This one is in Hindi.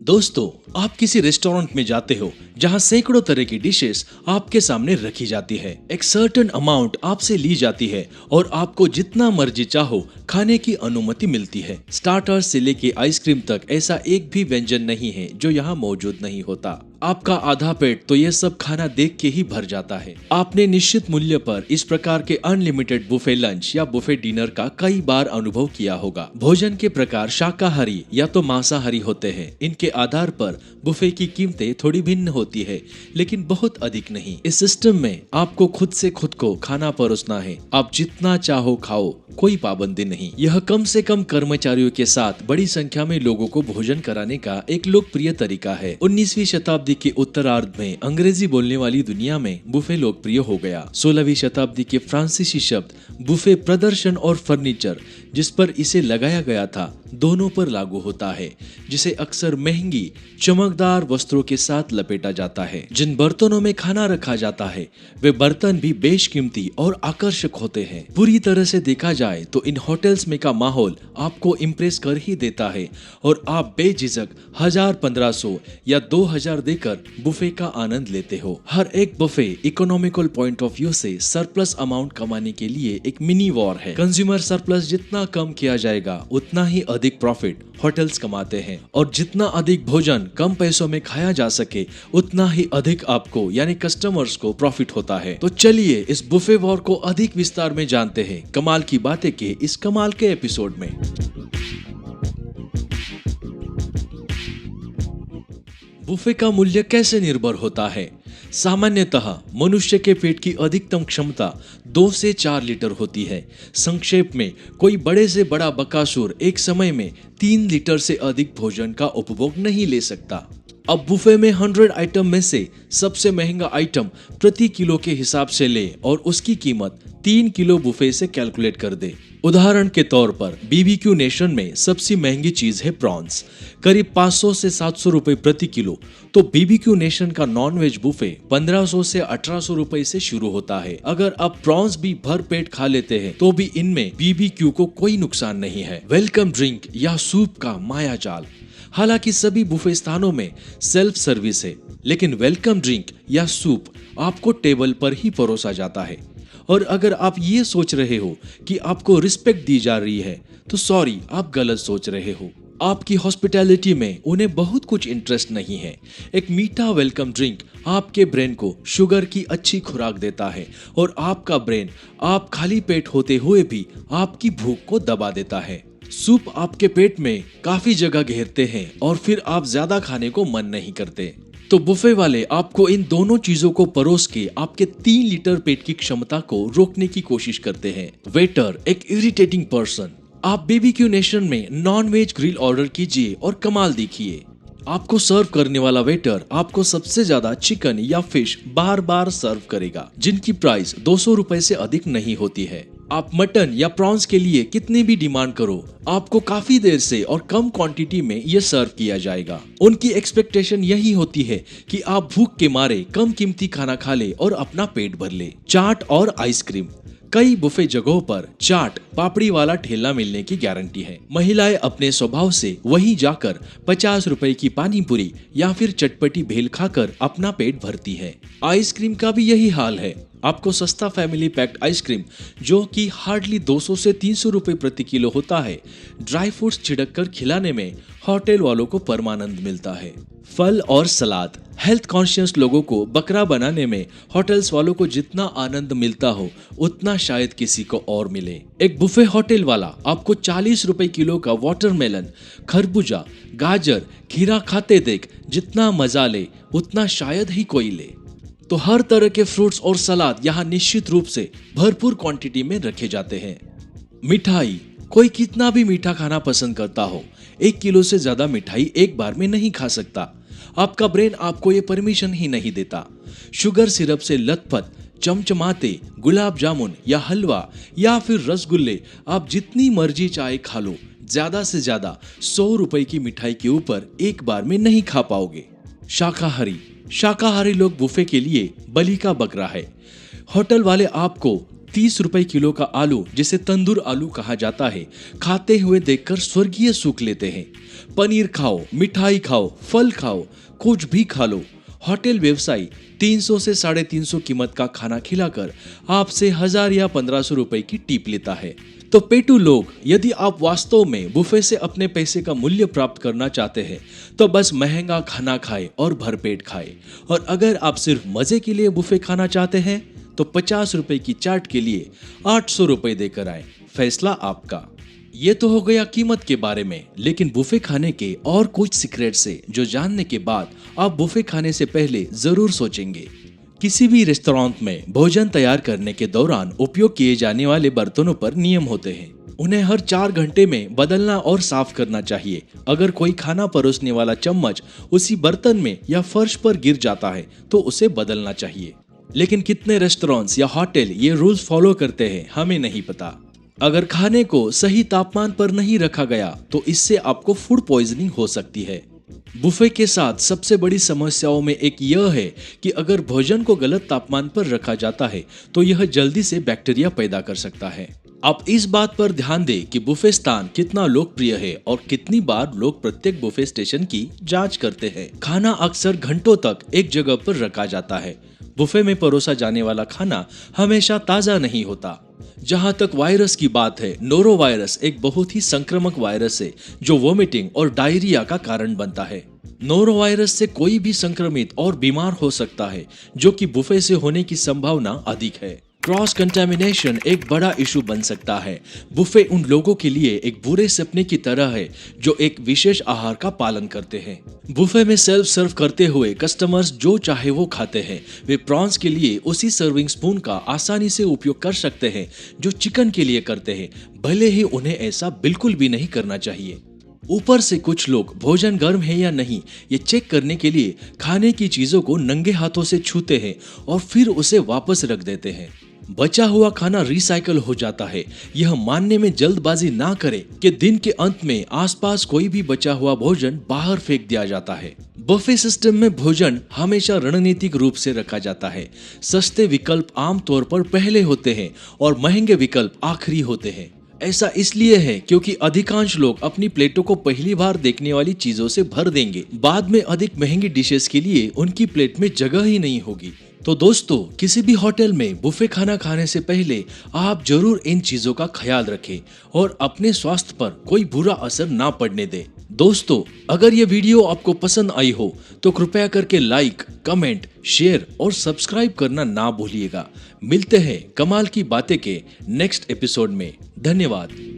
दोस्तों, आप किसी रेस्टोरेंट में जाते हो जहां सैकड़ों तरह की डिशेस आपके सामने रखी जाती है। एक सर्टेन अमाउंट आपसे ली जाती है और आपको जितना मर्जी चाहो खाने की अनुमति मिलती है। स्टार्टर से लेके आइसक्रीम तक ऐसा एक भी व्यंजन नहीं है जो यहाँ मौजूद नहीं होता। आपका आधा पेट तो ये सब खाना देख के ही भर जाता है। आपने निश्चित मूल्य पर इस प्रकार के अनलिमिटेड बुफे लंच या बुफे डिनर का कई बार अनुभव किया होगा। भोजन के प्रकार शाकाहारी या तो मांसाहारी होते हैं। इनके आधार पर बुफे की कीमतें थोड़ी भिन्न होती है, लेकिन बहुत अधिक नहीं। इस सिस्टम में आपको खुद से खुद को खाना परोसना है। आप जितना चाहो खाओ, कोई पाबंदी नहीं। यह कम से कम कर्मचारियों के साथ बड़ी संख्या में लोगों को भोजन कराने का एक लोकप्रिय तरीका है। 19वीं शताब्दी के उत्तरार्ध में अंग्रेजी बोलने वाली दुनिया में बुफे लोकप्रिय हो गया। 16वीं शताब्दी के फ्रांसीसी शब्द बुफे प्रदर्शन और फर्नीचर, जिस पर इसे लगाया गया था, दोनों पर लागू होता है, जिसे अक्सर महंगी चमकदार वस्त्रों के साथ लपेटा जाता है। जिन बर्तनों में खाना रखा जाता है वे बर्तन भी बेशकीमती और आकर्षक होते हैं। पूरी तरह से देखा जाए तो इन होटल्स में का माहौल आपको इम्प्रेस कर ही देता है और आप बेझिझक 1000, 1500 या 2000 देकर बुफे का आनंद लेते हो। हर एक buffet economical point of view से सरप्लस अमाउंट कमाने के लिए एक मिनी वॉर है। कंज्यूमर सरप्लस जितना कम किया जाएगा उतना ही अधिक प्रॉफिट होटल्स कमाते हैं, और जितना अधिक भोजन कम पैसों में खाया जा सके उतना ही अधिक आपको यानी कस्टमर्स को प्रॉफिट होता है। तो चलिए इस बुफे वॉर को अधिक विस्तार में जानते हैं कमाल की बातें के इस कमाल के एपिसोड में। बुफे का मूल्य कैसे निर्भर होता है? सामान्यतः मनुष्य के पेट की अधिकतम क्षमता 2 से 4 लीटर होती है। संक्षेप में, कोई बड़े से बड़ा बकासुर एक समय में 3 लीटर से अधिक भोजन का उपभोग नहीं ले सकता। अब बुफे में 100 आइटम में से सबसे महंगा आइटम प्रति किलो के हिसाब से ले और उसकी कीमत 3 किलो बुफे से कैलकुलेट कर दे। उदाहरण के तौर पर बीबीक्यू नेशन में सबसे महंगी चीज है प्रॉन्स, करीब 500 से 700 रुपए प्रति किलो। तो बीबीक्यू नेशन का नॉन-वेज बुफे 1500 से 1800 रुपए से शुरू होता है। अगर आप प्रॉन्स भी भर पेट खा लेते हैं तो भी इनमें बीबीक्यू को कोई नुकसान नहीं है। वेलकम ड्रिंक या सूप का माया जाल। हालांकि सभी बुफे स्थानों में सेल्फ सर्विस है, लेकिन वेलकम ड्रिंक या सूप आपको टेबल पर ही परोसा जाता है। और अगर आप ये सोच रहे हो कि आपको रिस्पेक्ट दी जा रही है तो सॉरी, आप गलत सोच रहे हो। आपकी हॉस्पिटैलिटी में उन्हें बहुत कुछ इंटरेस्ट नहीं है। एक मीठा वेलकम ड्रिंक आपके ब्रेन को शुगर की अच्छी खुराक देता है और आपका ब्रेन आप खाली पेट होते हुए भी आपकी भूख को दबा देता है। सूप आपके पेट में काफी जगह घेरते हैं और फिर आप ज्यादा खाने को मन नहीं करते। तो बुफे वाले आपको इन दोनों चीजों को परोस के आपके 3 लीटर पेट की क्षमता को रोकने की कोशिश करते हैं। वेटर एक इरिटेटिंग पर्सन। आप बीबीक्यू नेशन में नॉन वेज ग्रिल ऑर्डर कीजिए और कमाल देखिए। आपको सर्व करने वाला वेटर आपको सबसे ज्यादा चिकन या फिश बार बार सर्व करेगा, जिनकी प्राइस 200 रुपए से अधिक नहीं होती है। आप मटन या प्रॉन्स के लिए कितनी भी डिमांड करो, आपको काफी देर से और कम क्वांटिटी में यह सर्व किया जाएगा। उनकी एक्सपेक्टेशन यही होती है कि आप भूख के मारे कम कीमती खाना खा ले और अपना पेट भर ले। चाट और आइसक्रीम। कई बुफे जगहों पर चाट पापड़ी वाला ठेला मिलने की गारंटी है। महिलाएं अपने स्वभाव से वहीं जाकर 50 रुपए की पानी पूरी या फिर चटपटी भेल खाकर अपना पेट भरती है। आइसक्रीम का भी यही हाल है। आपको सस्ता फैमिली पैक्ड आइसक्रीम, जो कि हार्डली 200 से 300 रुपए प्रति किलो होता है, ड्राई फ्रूट्स छिड़क कर खिलाने में होटल वालों को परमानंद मिलता है। फल और सलाद। हेल्थ कॉन्शियस लोगों को बकरा बनाने में होटल्स वालों को जितना आनंद मिलता हो उतना शायद किसी को और मिले। एक बुफे होटल वाला आपको 40 रुपए किलो का वाटरमेलन, खरबूजा, गाजर, खीरा खाते देख जितना मजा ले उतना शायद ही कोई ले। तो हर तरह के फ्रूट्स और सलाद यहाँ निश्चित रूप से भरपूर क्वांटिटी में रखे जाते हैं। मिठाई। कोई कितना भी मीठा खाना पसंद करता हो, 1 किलो से ज्यादा मिठाई एक बार में नहीं खा सकता। आपका ब्रेन आपको ये परमिशन ही नहीं देता। शुगर सिरप से लथपथ चमचमाते गुलाब जामुन या हलवा या फिर रसगुल्ले आप जितनी मर्जी चाहे खा लो, ज्यादा से ज्यादा 100 रुपए की मिठाई के ऊपर एक बार में नहीं खा पाओगे। शाकाहारी लोग बुफे के लिए बलि का बकरा है। होटल वाले आपको 30 रुपए किलो का आलू, जिसे तंदूर आलू कहा जाता है, खाते हुए देखकर स्वर्गीय सुख लेते हैं। पनीर खाओ, मिठाई खाओ, फल खाओ, कुछ भी खा लो। होटल व्यवसायी 300 से 350 कीमत का खाना खिलाकर आपसे 1000 या 1500 रुपए की टिप लेता है। तो पेटू लोग, यदि आप वास्तव में बुफे से अपने पैसे का मूल्य प्राप्त करना चाहते हैं तो बस महंगा खाना खाएं और भरपेट खाएं। और अगर आप सिर्फ मजे के लिए बुफे खाना चाहते हैं तो 50 रुपए की चाट के लिए 800 रुपए देकर आए। फैसला आपका। ये तो हो गया कीमत के बारे में, लेकिन बुफे खाने के और कुछ सीक्रेट से जो जानने के बाद आप बुफे खाने से पहले जरूर सोचेंगे। किसी भी रेस्टोरेंट में भोजन तैयार करने के दौरान उपयोग किए जाने वाले बर्तनों पर नियम होते हैं। उन्हें हर 4 घंटे में बदलना और साफ करना चाहिए। अगर कोई खाना परोसने वाला चम्मच उसी बर्तन में या फर्श पर गिर जाता है तो उसे बदलना चाहिए। लेकिन कितने रेस्टोरेंट्स या होटल ये रूल्स फॉलो करते हैं हमें नहीं पता। अगर खाने को सही तापमान पर नहीं रखा गया तो इससे आपको फूड पॉइजनिंग हो सकती है। बुफे के साथ सबसे बड़ी समस्याओं में एक यह है कि अगर भोजन को गलत तापमान पर रखा जाता है तो यह जल्दी से बैक्टीरिया पैदा कर सकता है। आप इस बात पर ध्यान दें कि बुफे स्थान कितना लोकप्रिय है और कितनी बार लोग प्रत्येक बुफे स्टेशन की जांच करते हैं। खाना अक्सर घंटों तक एक जगह पर रखा जाता है। बुफे में परोसा जाने वाला खाना हमेशा ताजा नहीं होता। जहां तक वायरस की बात है, नोरो वायरस एक बहुत ही संक्रामक वायरस है जो वोमिटिंग और डायरिया का कारण बनता है। नोरो वायरस से कोई भी संक्रमित और बीमार हो सकता है, जो कि बुफे से होने की संभावना अधिक है। क्रॉस कंटामिनेशन एक बड़ा इशू बन सकता है। बुफे उन लोगों के लिए एक बुरे सपने की तरह है जो एक विशेष आहार का पालन करते हैं। बुफे में सेल्फ सर्व करते हुए कस्टमर्स जो चाहे वो खाते हैं। वे प्रॉन्स के लिए उसी सर्विंग स्पून का आसानी से उपयोग कर सकते हैं जो चिकन के लिए करते हैं, भले ही उन्हें ऐसा बिल्कुल भी नहीं करना चाहिए। ऊपर से कुछ लोग भोजन गर्म है या नहीं ये चेक करने के लिए खाने की चीजों को नंगे हाथों से छूते हैं और फिर उसे वापस रख देते हैं। बचा हुआ खाना रिसाइकल हो जाता है। यह मानने में जल्दबाजी ना करें कि दिन के अंत में आसपास कोई भी बचा हुआ भोजन बाहर फेंक दिया जाता है। बफे सिस्टम में भोजन हमेशा रणनीतिक रूप से रखा जाता है। सस्ते विकल्प आमतौर पर पहले होते हैं और महंगे विकल्प आखिरी होते हैं। ऐसा इसलिए है क्योंकि अधिकांश लोग अपनी प्लेटों को पहली बार देखने वाली चीजों से भर देंगे। बाद में अधिक महंगी डिशेस के लिए उनकी प्लेट में जगह ही नहीं होगी। तो दोस्तों, किसी भी होटल में बुफे खाना खाने से पहले आप जरूर इन चीजों का ख्याल रखें और अपने स्वास्थ्य पर कोई बुरा असर ना पड़ने दें। दोस्तों, अगर ये वीडियो आपको पसंद आई हो तो कृपया करके लाइक, कमेंट, शेयर और सब्सक्राइब करना ना भूलिएगा। मिलते हैं कमाल की बातें के नेक्स्ट एपिसोड में। धन्यवाद।